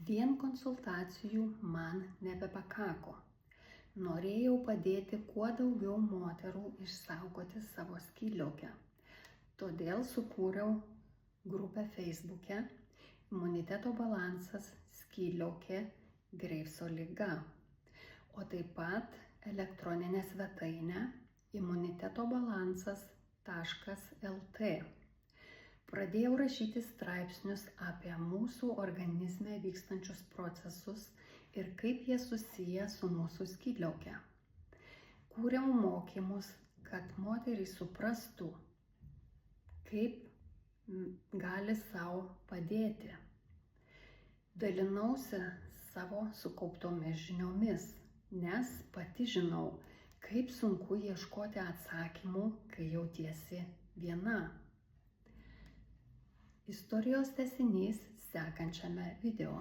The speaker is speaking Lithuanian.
Vien konsultacijų man nebepakako. Norėjau padėti kuo daugiau moterų išsaugoti savo skydliaukę. Todėl sukūriau grupę Facebook'e Imuniteto balansas skydliaukė Greivso liga, o taip pat elektroninę svetainę imunitetobalansas.lt. Pradėjau rašyti straipsnius apie mūsų organizme vykstančius procesus ir kaip jie susiję su mūsų skydliauke. Kūriau mokymus, kad moterys suprastų, kaip gali sau padėti. Dalinausi savo sukauptomis žiniomis, nes pati žinau, kaip sunku ieškoti atsakymų, kai jautiesi viena. Istorijos tęsinys sekančiame video.